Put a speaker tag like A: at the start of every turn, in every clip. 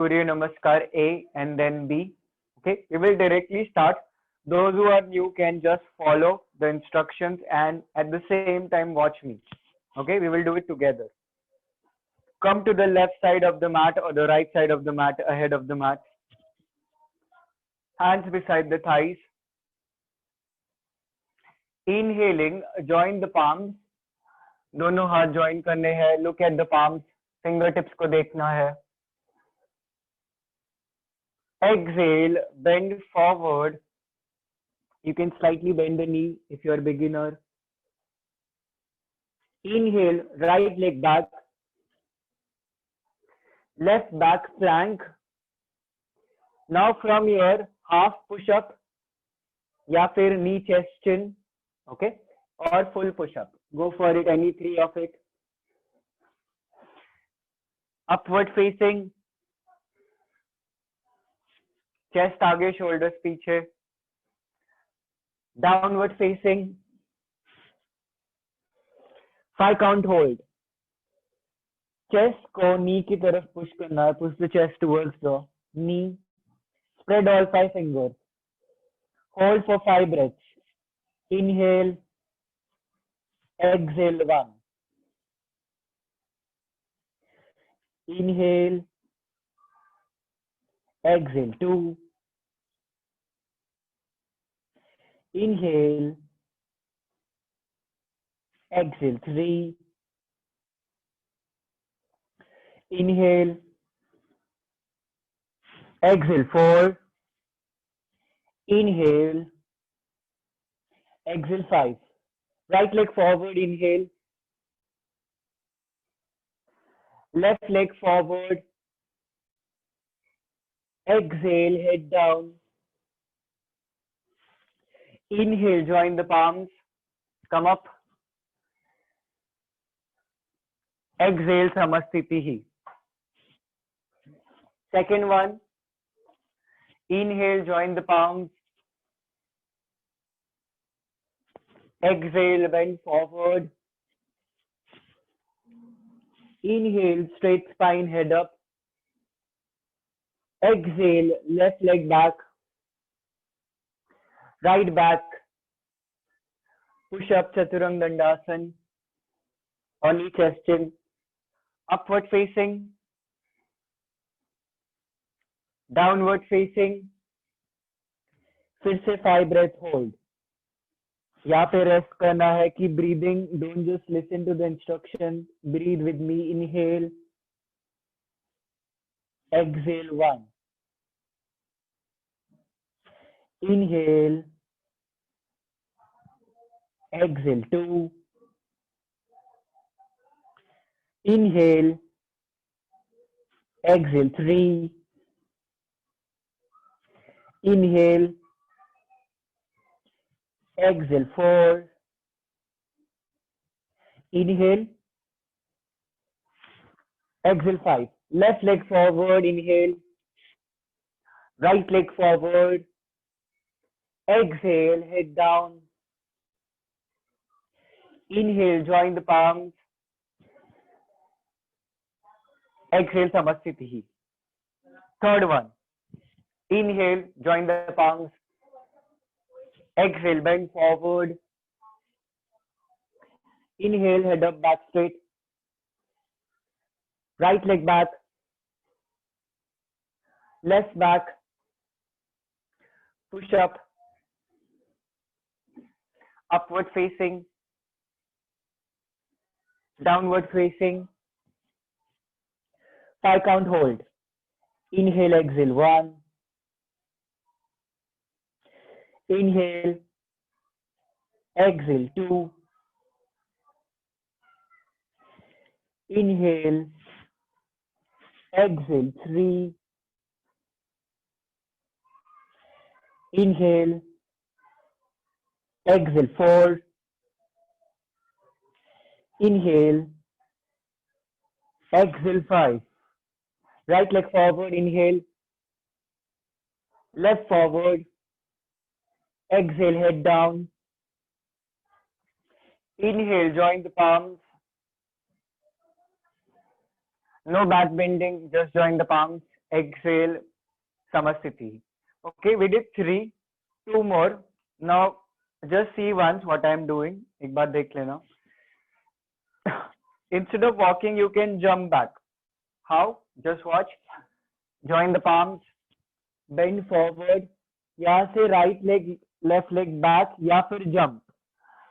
A: Surya Namaskar A and then B. Okay, we will directly start. Those who are new can just follow the instructions and at the same time watch me. Okay, we will do it together. Come to the left side of the mat or the right side of the mat, ahead of the mat. Hands beside the thighs. Inhaling, join the palms. दोनों हाथ join करने हैं. Look at the palms. Fingertips को देखना है. Exhale, bend forward. You can slightly bend the knee if you're a beginner. Inhale, right leg back. Left back plank. Now from here, half push-up या फिर knee chest chin, okay, or full push-up. Go for it, any three of it. Upward facing. Chest आगे, shoulders पीछे. Downward facing. 5 count hold. Chest को knee की तरफ push करना है. Push the chest towards the knee. Spread all 5 fingers. Hold for 5 breaths. Inhale. Exhale 1. Inhale. Exhale 2. Inhale. Exhale 3. Inhale. Exhale 4. Inhale. Exhale 5. Right leg forward, inhale. Left leg forward. Exhale, head down. Inhale, join the palms. Come up. Exhale, Samasthiti. Second one. Inhale, join the palms. Exhale, bend forward. Inhale, straight spine, head up. Exhale, left leg back. Right back. Push up, Chaturanga Dandasana. Or knee chest chin. Upward facing. Downward facing. फिर से 5 breath hold. यहाँ पे rest करना है कि breathing, don't just listen to the instruction, breathe with me. Inhale, exhale 1. Inhale, exhale 2. Inhale, exhale 3. Inhale, exhale 4. Inhale, exhale 5. Left leg forward, inhale. Right leg forward. Exhale, head down. Inhale, join the palms. Exhale, Samasthiti. Third one. Inhale, join the palms. Exhale, bend forward. Inhale, head up, back straight. Right leg back. Left back. Push up. Upward facing. Downward facing. 5 count hold. Inhale, exhale 1. Inhale, exhale 2. Inhale, exhale 3. Inhale, exhale 4. Inhale, exhale 5. Right leg forward, inhale. Left forward. Exhale, head down. Inhale, join the palms. No back bending, just join the palms. exhale, Samasthiti. Okay, we did 3, 2 more. Now, just see once what I am doing. एक बार देख लेना. Instead of walking, you can jump back. How? Just watch. Join the palms, bend forward. यहाँ से right leg, left leg back या फिर jump.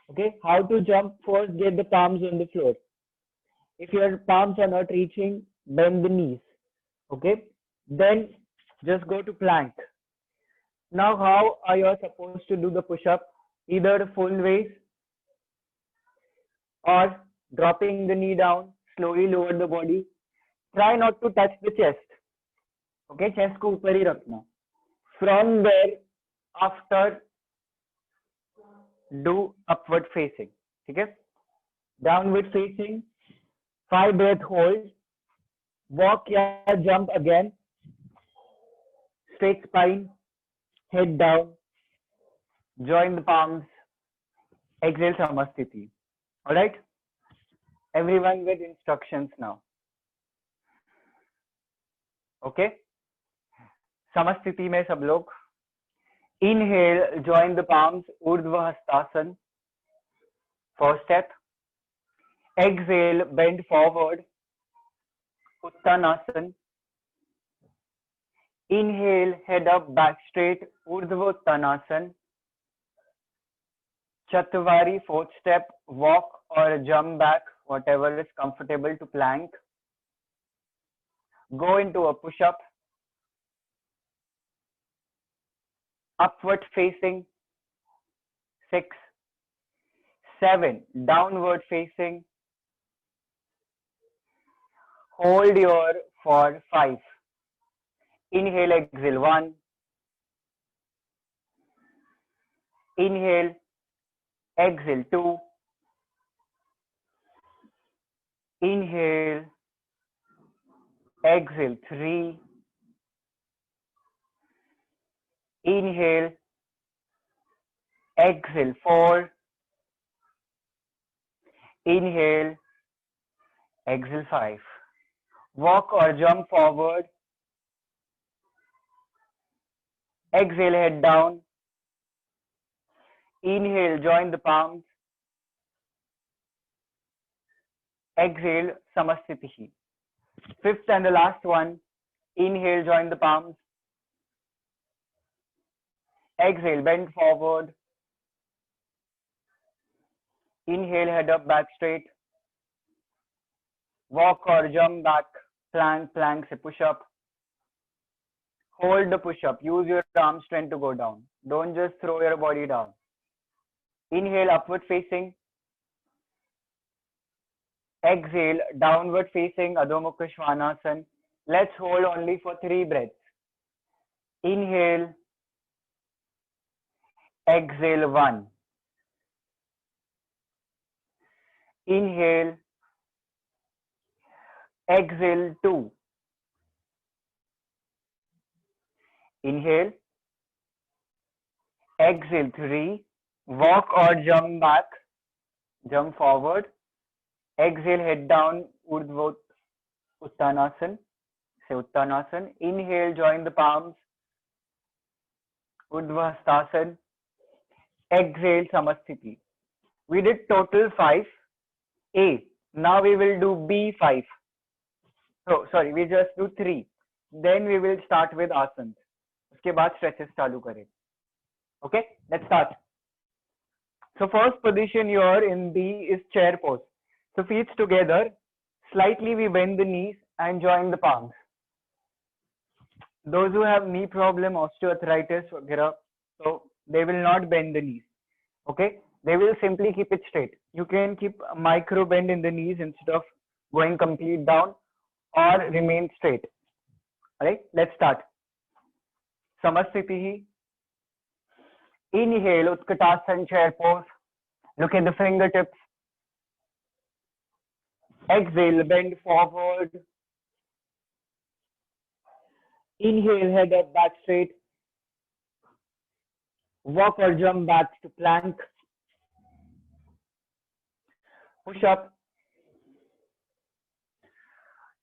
A: Okay, how to jump? First, get the palms on the floor. If your palms are not reaching, bend the knees. Okay, then just go to plank. Now, how are you supposed to do the push-up? Either full waist or dropping the knee down, slowly lower the body. Try not to touch the chest. Okay, chest को ऊपर ही रखना. From there, after do upward facing. ठीक है? Downward facing. 5 breath hold. Walk या jump again. Straight spine. Head down. Join the palms. Exhale Samasthiti. Alright? Everyone with instructions now. Okay? Samasthiti में सब लोग. Inhale, join the palms, Urdhva Hastasana. First step. Exhale, bend forward, Uttanasana. Inhale, head up, back straight, Urdhva Uttanasana. Chatwari, fourth step, walk or jump back, whatever is comfortable to plank. Go into a push-up. Upward facing, 6, 7, downward facing. Hold your for 5. Inhale, exhale, 1. Inhale, exhale, 2. Inhale, exhale, 3. Inhale, exhale, 4. Inhale, exhale, 5. Walk or jump forward. Exhale, head down. Inhale, join the palms. Exhale, Samasthiti. Fifth and the last one. Inhale, join the palms. Exhale, bend forward. Inhale, head up, back straight. Walk or jump back. Plank, plank se push up. Hold the push up. Use your arm strength to go down. Don't just throw your body down. Inhale, upward facing. Exhale, downward facing, Adho Mukha Svanasana. Let's hold only for 3 breaths. Inhale. Exhale, 1. Inhale. Exhale, 2. Inhale. Exhale, 3. Walk or jump back. Jump forward. Exhale, head down, Urdhva Uttanasana. Say Uttanasana. Inhale, join the palms. Urdhva Hastasana. Exhale, Samasthiti. We did total 5. A. Now we will do B5. So, sorry, we just do 3. Then we will start with asanas. उसके बाद stretches चालू करें. Okay, let's start. So first position here in B is chair pose. So feet together, slightly we bend the knees and join the palms. Those who have knee problem, osteoarthritis, वगैरह, so they will not bend the knees. Okay, they will simply keep it straight. You can keep a micro bend in the knees instead of going complete down or remain straight. Alright, let's start. Samasthiti. Inhale, Utkatasana, chair pose. Look at the fingertips. Exhale, bend forward. Inhale, head up, back straight. Walk or jump back to plank. Push up.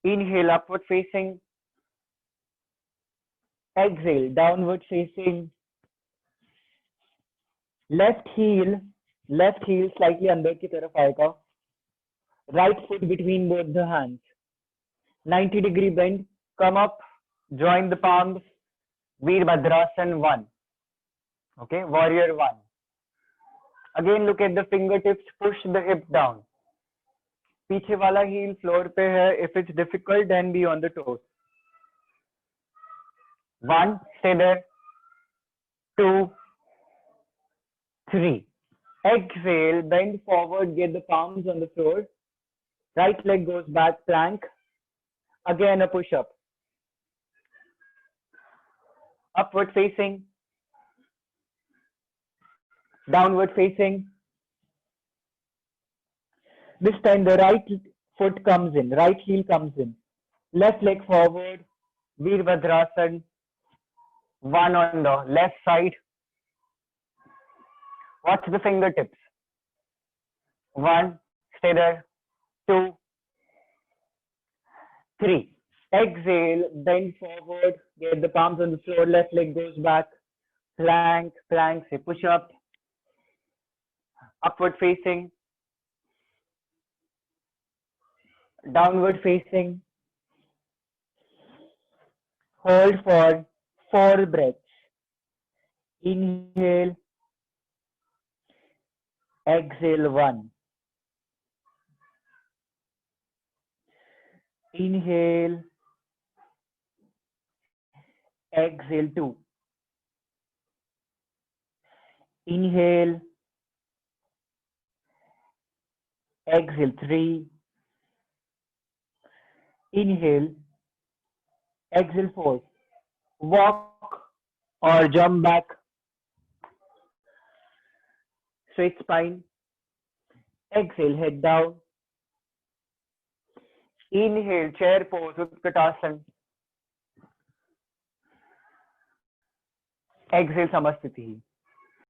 A: Inhale, upward facing. Exhale, downward facing. Left heel slightly अंदर की तरफ आएगा. Right foot between both the hands. 90-degree bend. Come up, join the palms. Veerbhadrasana 1. Okay, warrior 1. Again, look at the fingertips. Push the hip down. पीछे वाला heel floor पे है. If it's difficult, then be on the toes. 1, stay there. 2, 3. Exhale, bend forward, get the palms on the floor. Right leg goes back, plank. Again, a push-up. Upward facing. Downward facing. This time the right foot comes in, right heel comes in. Left leg forward, Veerbhadrasana. 1 on the left side. Watch the fingertips. 1, stay there. 2, 3. Exhale, bend forward, get the palms on the floor, left leg goes back. Plank, plank, say push up. Upward facing. Downward facing. Hold for 4 breaths. Inhale. Exhale 1. Inhale. Exhale 2. Inhale. Exhale 3. Inhale. Exhale 4. Walk or jump back. Straight spine. Exhale, head down. Inhale, chair pose, Utkatasana. Exhale, Samasthiti.